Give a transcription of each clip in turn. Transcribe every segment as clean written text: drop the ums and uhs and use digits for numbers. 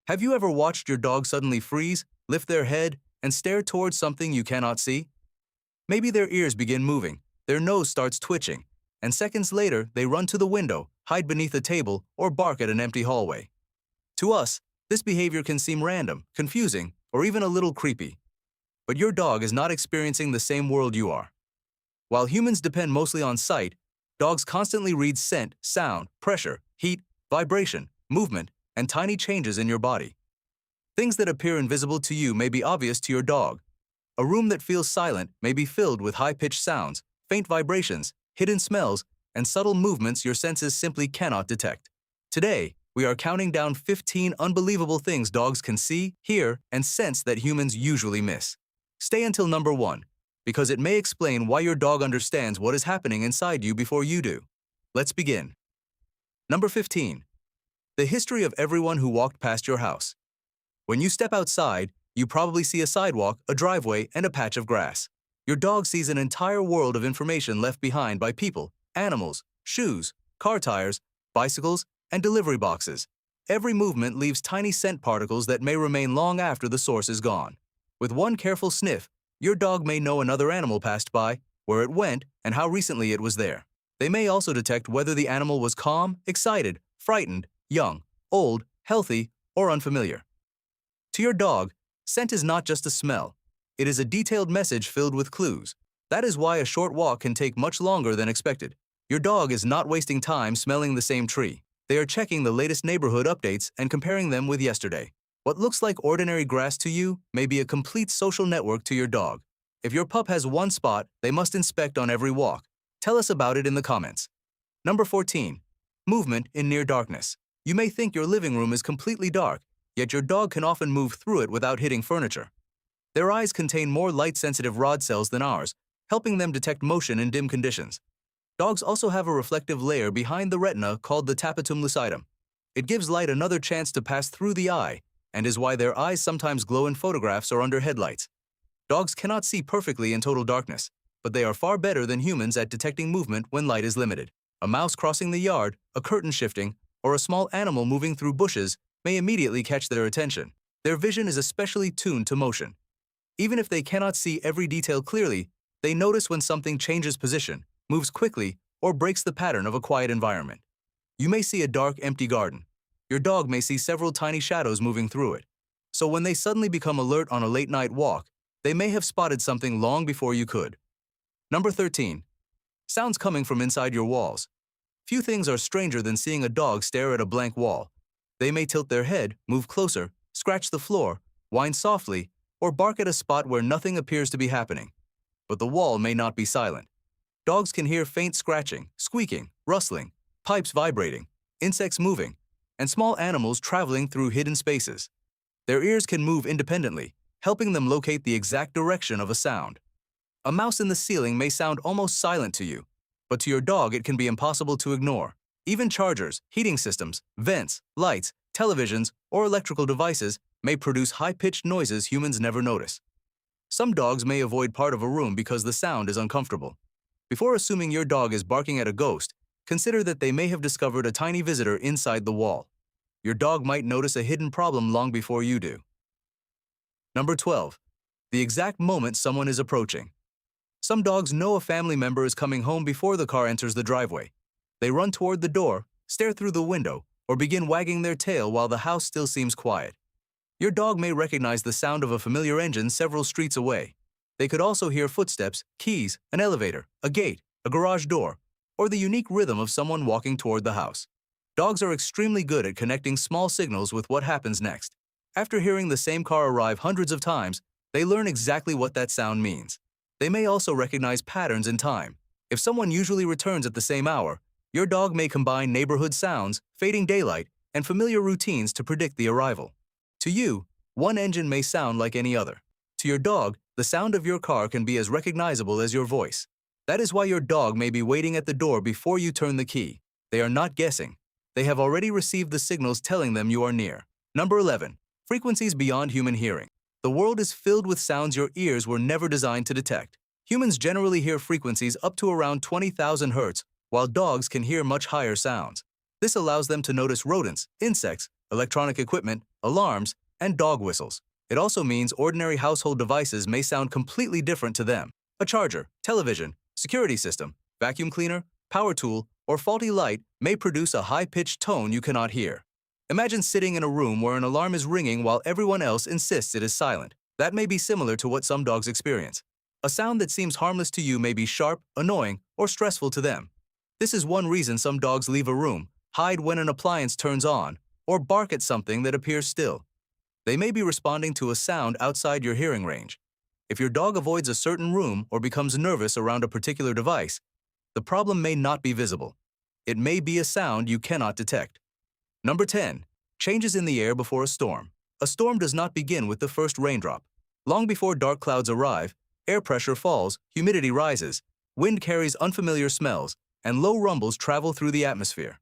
Have you ever watched your dog suddenly freeze, lift their head, and stare towards something you cannot see? Maybe their ears begin moving, their nose starts twitching, and seconds later they run to the window, hide beneath a table, or bark at an empty hallway. To us, this behavior can seem random, confusing, or even a little creepy. But your dog is not experiencing the same world you are. While humans depend mostly on sight, dogs constantly read scent, sound, pressure, heat, vibration, movement, and tiny changes in your body. Things that appear invisible to you may be obvious to your dog. A room that feels silent may be filled with high-pitched sounds, faint vibrations, hidden smells, and subtle movements your senses simply cannot detect. Today, we are counting down 15 unbelievable things dogs can see, hear, and sense that humans usually miss. Stay until number 1, because it may explain why your dog understands what is happening inside you before you do. Let's begin. Number 15. The history of everyone who walked past your house. When you step outside, you probably see a sidewalk, a driveway, and a patch of grass. Your dog sees an entire world of information left behind by people, animals, shoes, car tires, bicycles, and delivery boxes. Every movement leaves tiny scent particles that may remain long after the source is gone. With one careful sniff, your dog may know another animal passed by, where it went, and how recently it was there. They may also detect whether the animal was calm, excited, frightened, young, old, healthy, or unfamiliar. To your dog, scent is not just a smell. It is a detailed message filled with clues. That is why a short walk can take much longer than expected. Your dog is not wasting time smelling the same tree. They are checking the latest neighborhood updates and comparing them with yesterday. What looks like ordinary grass to you may be a complete social network to your dog. If your pup has one spot they must inspect on every walk, tell us about it in the comments. Number 14. Movement in near darkness. You may think your living room is completely dark, yet your dog can often move through it without hitting furniture. Their eyes contain more light-sensitive rod cells than ours, helping them detect motion in dim conditions. Dogs also have a reflective layer behind the retina called the tapetum lucidum. It gives light another chance to pass through the eye, and is why their eyes sometimes glow in photographs or under headlights. Dogs cannot see perfectly in total darkness, but they are far better than humans at detecting movement when light is limited. A mouse crossing the yard, a curtain shifting, or a small animal moving through bushes may immediately catch their attention. Their vision is especially tuned to motion. Even if they cannot see every detail clearly, they notice when something changes position, moves quickly, or breaks the pattern of a quiet environment. You may see a dark, empty garden. Your dog may see several tiny shadows moving through it. So when they suddenly become alert on a late-night walk, they may have spotted something long before you could. Number 13. Sounds coming from inside your walls. Few things are stranger than seeing a dog stare at a blank wall. They may tilt their head, move closer, scratch the floor, whine softly, or bark at a spot where nothing appears to be happening. But the wall may not be silent. Dogs can hear faint scratching, squeaking, rustling, pipes vibrating, insects moving, and small animals traveling through hidden spaces. Their ears can move independently, helping them locate the exact direction of a sound. A mouse in the ceiling may sound almost silent to you, but to your dog it can be impossible to ignore. Even chargers, heating systems, vents, lights, televisions, or electrical devices may produce high-pitched noises humans never notice. Some dogs may avoid part of a room because the sound is uncomfortable. Before assuming your dog is barking at a ghost, consider that they may have discovered a tiny visitor inside the wall. Your dog might notice a hidden problem long before you do. Number 12. The exact moment someone is approaching. Some dogs know a family member is coming home before the car enters the driveway. They run toward the door, stare through the window, or begin wagging their tail while the house still seems quiet. Your dog may recognize the sound of a familiar engine several streets away. They could also hear footsteps, keys, an elevator, a gate, a garage door, or the unique rhythm of someone walking toward the house. Dogs are extremely good at connecting small signals with what happens next. After hearing the same car arrive hundreds of times, they learn exactly what that sound means. They may also recognize patterns in time. If someone usually returns at the same hour, your dog may combine neighborhood sounds, fading daylight, and familiar routines to predict the arrival. To you, one engine may sound like any other. To your dog, the sound of your car can be as recognizable as your voice. That is why your dog may be waiting at the door before you turn the key. They are not guessing. They have already received the signals telling them you are near. Number 11. Frequencies beyond human hearing. The world is filled with sounds your ears were never designed to detect. Humans generally hear frequencies up to around 20,000 Hz, while dogs can hear much higher sounds. This allows them to notice rodents, insects, electronic equipment, alarms, and dog whistles. It also means ordinary household devices may sound completely different to them. A charger, television, security system, vacuum cleaner, power tool, or faulty light may produce a high-pitched tone you cannot hear. Imagine sitting in a room where an alarm is ringing while everyone else insists it is silent. That may be similar to what some dogs experience. A sound that seems harmless to you may be sharp, annoying, or stressful to them. This is one reason some dogs leave a room, hide when an appliance turns on, or bark at something that appears still. They may be responding to a sound outside your hearing range. If your dog avoids a certain room or becomes nervous around a particular device, the problem may not be visible. It may be a sound you cannot detect. Number 10. Changes in the air before a storm. A storm does not begin with the first raindrop. Long before dark clouds arrive, air pressure falls, humidity rises, wind carries unfamiliar smells, and low rumbles travel through the atmosphere.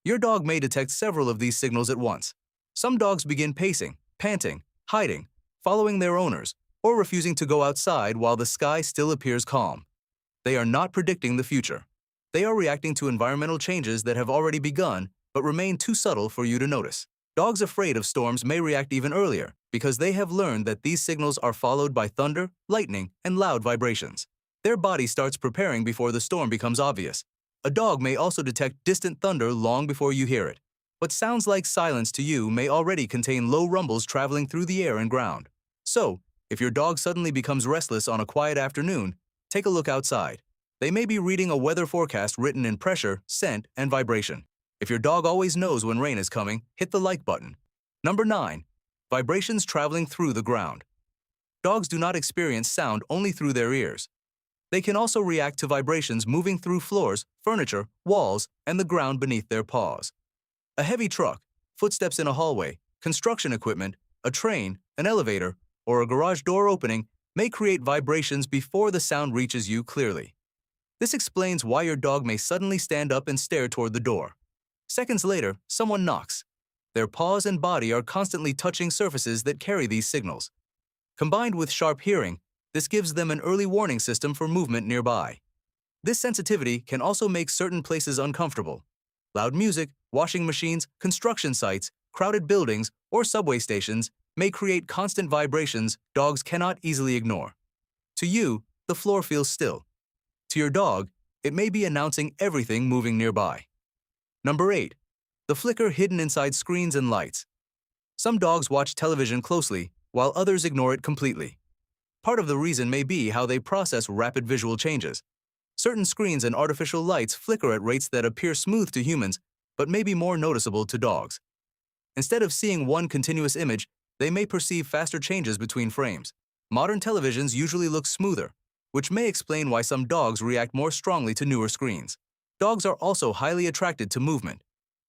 Your dog may detect several of these signals at once. Some dogs begin pacing, panting, hiding, following their owners, or refusing to go outside while the sky still appears calm. They are not predicting the future. They are reacting to environmental changes that have already begun but remain too subtle for you to notice. Dogs afraid of storms may react even earlier because they have learned that these signals are followed by thunder, lightning, and loud vibrations. Their body starts preparing before the storm becomes obvious. A dog may also detect distant thunder long before you hear it. What sounds like silence to you may already contain low rumbles traveling through the air and ground. So, if your dog suddenly becomes restless on a quiet afternoon, take a look outside. They may be reading a weather forecast written in pressure, scent, and vibration. If your dog always knows when rain is coming, hit the like button. Number 9. Vibrations traveling through the ground. Dogs do not experience sound only through their ears. They can also react to vibrations moving through floors, furniture, walls, and the ground beneath their paws. A heavy truck, footsteps in a hallway, construction equipment, a train, an elevator, or a garage door opening may create vibrations before the sound reaches you clearly. This explains why your dog may suddenly stand up and stare toward the door. Seconds later, someone knocks. Their paws and body are constantly touching surfaces that carry these signals. Combined with sharp hearing, this gives them an early warning system for movement nearby. This sensitivity can also make certain places uncomfortable. Loud music, washing machines, construction sites, crowded buildings, or subway stations may create constant vibrations dogs cannot easily ignore. To you, the floor feels still. To your dog, it may be announcing everything moving nearby. Number 8. The flicker hidden inside screens and lights. Some dogs watch television closely, while others ignore it completely. Part of the reason may be how they process rapid visual changes. Certain screens and artificial lights flicker at rates that appear smooth to humans, but may be more noticeable to dogs. Instead of seeing one continuous image, they may perceive faster changes between frames. Modern televisions usually look smoother, which may explain why some dogs react more strongly to newer screens. Dogs are also highly attracted to movement.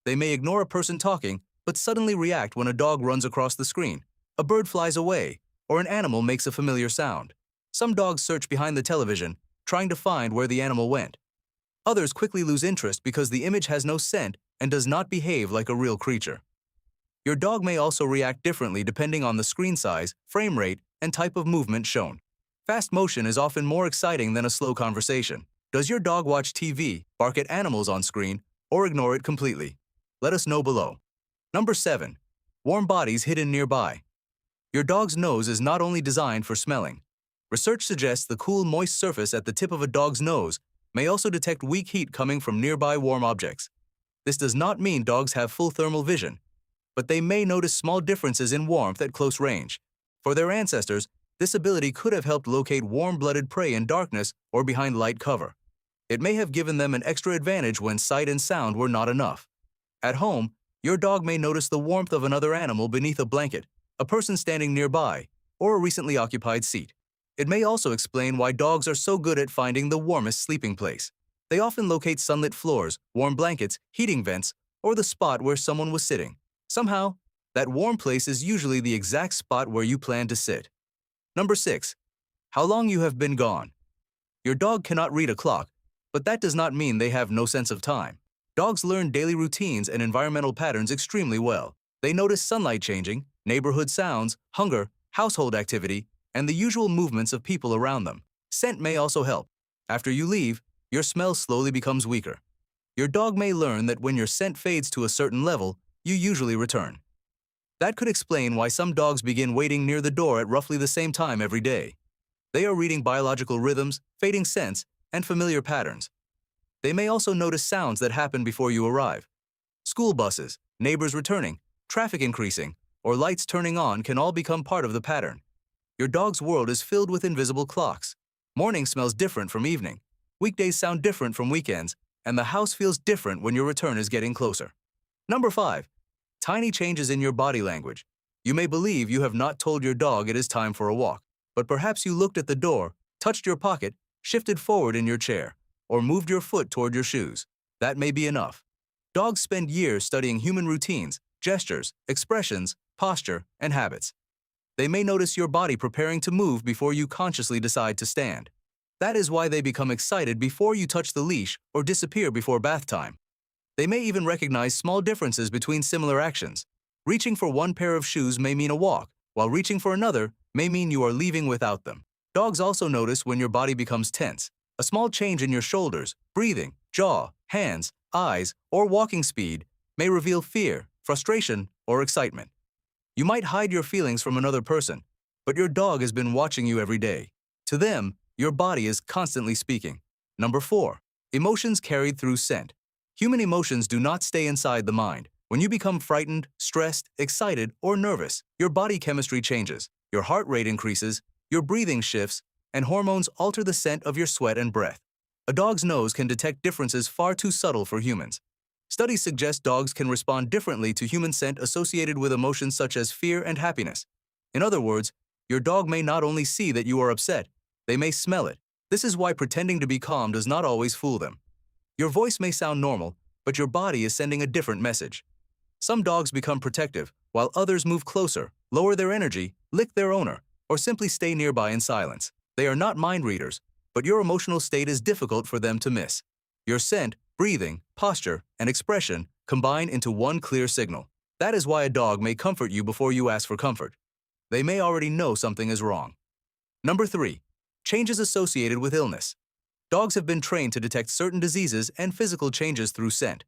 They may ignore a person talking, but suddenly react when a dog runs across the screen, a bird flies away, or an animal makes a familiar sound. Some dogs search behind the television, trying to find where the animal went. Others quickly lose interest because the image has no scent and does not behave like a real creature. Your dog may also react differently depending on the screen size, frame rate, and type of movement shown. Fast motion is often more exciting than a slow conversation. Does your dog watch TV, bark at animals on screen, or ignore it completely? Let us know below. Number 7. Warm bodies hidden nearby. Your dog's nose is not only designed for smelling. Research suggests the cool, moist surface at the tip of a dog's nose may also detect weak heat coming from nearby warm objects. This does not mean dogs have full thermal vision, but they may notice small differences in warmth at close range. For their ancestors, this ability could have helped locate warm-blooded prey in darkness or behind light cover. It may have given them an extra advantage when sight and sound were not enough. At home, your dog may notice the warmth of another animal beneath a blanket, a person standing nearby, or a recently occupied seat. It may also explain why dogs are so good at finding the warmest sleeping place. They often locate sunlit floors, warm blankets, heating vents, or the spot where someone was sitting. Somehow, that warm place is usually the exact spot where you plan to sit. Number 6. How long you have been gone. Your dog cannot read a clock, but that does not mean they have no sense of time. Dogs learn daily routines and environmental patterns extremely well. They notice sunlight changing, neighborhood sounds, hunger, household activity, and the usual movements of people around them. Scent may also help. After you leave, your smell slowly becomes weaker. Your dog may learn that when your scent fades to a certain level, you usually return. That could explain why some dogs begin waiting near the door at roughly the same time every day. They are reading biological rhythms, fading scents, and familiar patterns. They may also notice sounds that happen before you arrive. School buses, neighbors returning, traffic increasing, or lights turning on can all become part of the pattern. Your dog's world is filled with invisible clocks. Morning smells different from evening. Weekdays sound different from weekends, and the house feels different when your return is getting closer. Number 5. Tiny changes in your body language. You may believe you have not told your dog it is time for a walk, but perhaps you looked at the door, touched your pocket, shifted forward in your chair, or moved your foot toward your shoes. That may be enough. Dogs spend years studying human routines, gestures, expressions, posture, and habits. They may notice your body preparing to move before you consciously decide to stand. That is why they become excited before you touch the leash or disappear before bath time. They may even recognize small differences between similar actions. Reaching for one pair of shoes may mean a walk, while reaching for another may mean you are leaving without them. Dogs also notice when your body becomes tense. A small change in your shoulders, breathing, jaw, hands, eyes, or walking speed may reveal fear, frustration, or excitement. You might hide your feelings from another person, but your dog has been watching you every day. To them, your body is constantly speaking. Number 4. Emotions carried through scent. Human emotions do not stay inside the mind. When you become frightened, stressed, excited, or nervous, your body chemistry changes, your heart rate increases, your breathing shifts, and hormones alter the scent of your sweat and breath. A dog's nose can detect differences far too subtle for humans. Studies suggest dogs can respond differently to human scent associated with emotions such as fear and happiness. In other words, your dog may not only see that you are upset, they may smell it. This is why pretending to be calm does not always fool them. Your voice may sound normal, but your body is sending a different message. Some dogs become protective, while others move closer, lower their energy, lick their owner, or simply stay nearby in silence. They are not mind readers, but your emotional state is difficult for them to miss. Your scent, breathing, posture, and expression combine into one clear signal. That is why a dog may comfort you before you ask for comfort. They may already know something is wrong. Number 3. Changes associated with illness. Dogs have been trained to detect certain diseases and physical changes through scent.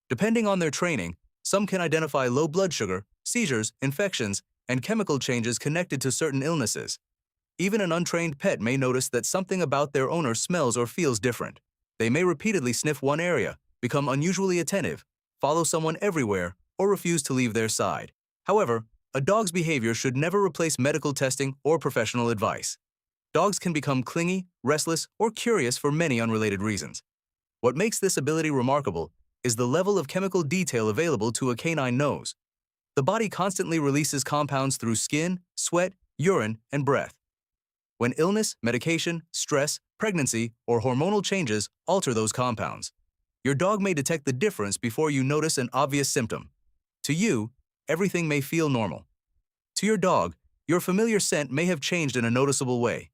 Depending on their training, some can identify low blood sugar, seizures, infections, and chemical changes connected to certain illnesses. Even an untrained pet may notice that something about their owner smells or feels different. They may repeatedly sniff one area, become unusually attentive, follow someone everywhere, or refuse to leave their side. However, a dog's behavior should never replace medical testing or professional advice. Dogs can become clingy, restless, or curious for many unrelated reasons. What makes this ability remarkable is the level of chemical detail available to a canine nose. The body constantly releases compounds through skin, sweat, urine, and breath. When illness, medication, stress, pregnancy, or hormonal changes alter those compounds, your dog may detect the difference before you notice an obvious symptom. To you, everything may feel normal. To your dog, your familiar scent may have changed in a noticeable way.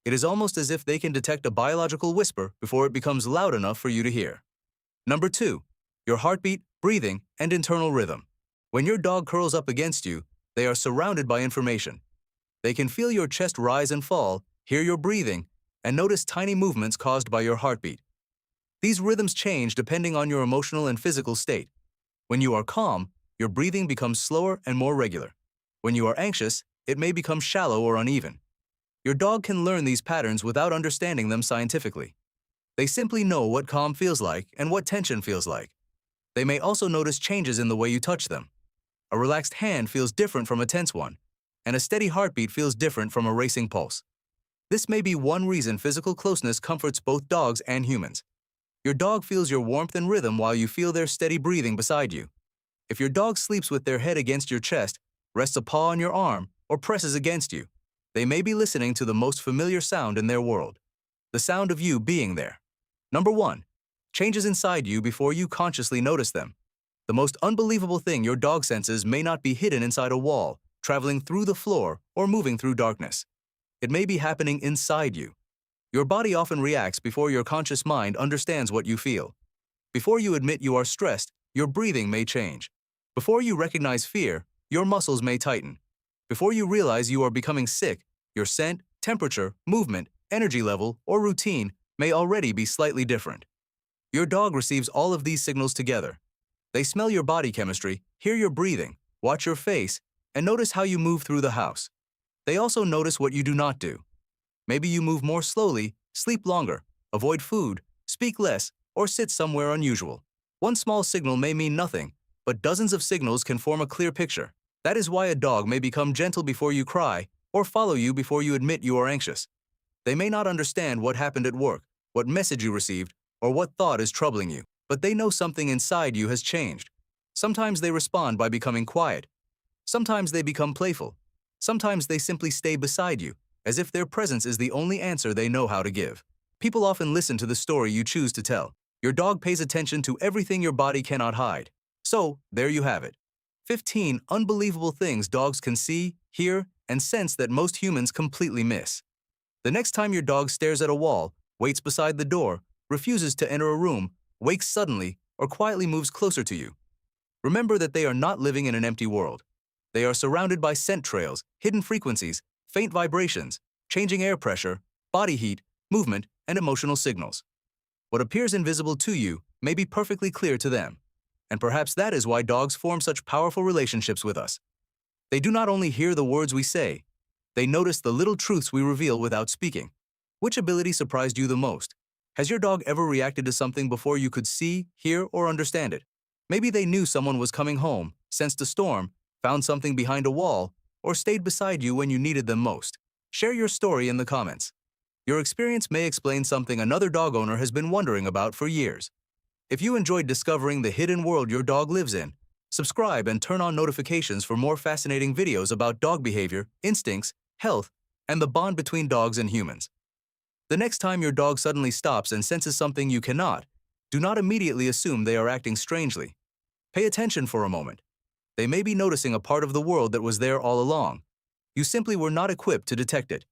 It is almost as if they can detect a biological whisper before it becomes loud enough for you to hear. Number 2. Your heartbeat, breathing, and internal rhythm. When your dog curls up against you, they are surrounded by information. They can feel your chest rise and fall, hear your breathing, and notice tiny movements caused by your heartbeat. These rhythms change depending on your emotional and physical state. When you are calm, your breathing becomes slower and more regular. When you are anxious, it may become shallow or uneven. Your dog can learn these patterns without understanding them scientifically. They simply know what calm feels like and what tension feels like. They may also notice changes in the way you touch them. A relaxed hand feels different from a tense one, and a steady heartbeat feels different from a racing pulse. This may be one reason physical closeness comforts both dogs and humans. Your dog feels your warmth and rhythm while you feel their steady breathing beside you. If your dog sleeps with their head against your chest, rests a paw on your arm, or presses against you, they may be listening to the most familiar sound in their world, the sound of you being there. Number 1. Changes inside you before you consciously notice them. The most unbelievable thing your dog senses may not be hidden inside a wall, traveling through the floor, or moving through darkness. It may be happening inside you. Your body often reacts before your conscious mind understands what you feel. Before you admit you are stressed, your breathing may change. Before you recognize fear, your muscles may tighten. Before you realize you are becoming sick, your scent, temperature, movement, energy level, or routine may already be slightly different. Your dog receives all of these signals together. They smell your body chemistry, hear your breathing, watch your face, and notice how you move through the house. They also notice what you do not do. Maybe you move more slowly, sleep longer, avoid food, speak less, or sit somewhere unusual. One small signal may mean nothing, but dozens of signals can form a clear picture. That is why a dog may become gentle before you cry or follow you before you admit you are anxious. They may not understand what happened at work, what message you received, or what thought is troubling you, but they know something inside you has changed. Sometimes they respond by becoming quiet. Sometimes they become playful. Sometimes they simply stay beside you, as if their presence is the only answer they know how to give. People often listen to the story you choose to tell. Your dog pays attention to everything your body cannot hide. So, there you have it. 15 unbelievable things dogs can see, hear, and sense that most humans completely miss. The next time your dog stares at a wall, waits beside the door, refuses to enter a room, wakes suddenly, or quietly moves closer to you, remember that they are not living in an empty world. They are surrounded by scent trails, hidden frequencies, faint vibrations, changing air pressure, body heat, movement, and emotional signals. What appears invisible to you may be perfectly clear to them. And perhaps that is why dogs form such powerful relationships with us. They do not only hear the words we say, they notice the little truths we reveal without speaking. Which ability surprised you the most? Has your dog ever reacted to something before you could see, hear, or understand it? Maybe they knew someone was coming home, sensed a storm, found something behind a wall, or stayed beside you when you needed them most. Share your story in the comments. Your experience may explain something another dog owner has been wondering about for years. If you enjoyed discovering the hidden world your dog lives in, subscribe and turn on notifications for more fascinating videos about dog behavior, instincts, health, and the bond between dogs and humans. The next time your dog suddenly stops and senses something you cannot, do not immediately assume they are acting strangely. Pay attention for a moment. They may be noticing a part of the world that was there all along. You simply were not equipped to detect it.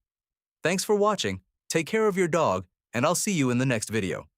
Thanks for watching, take care of your dog, and I'll see you in the next video.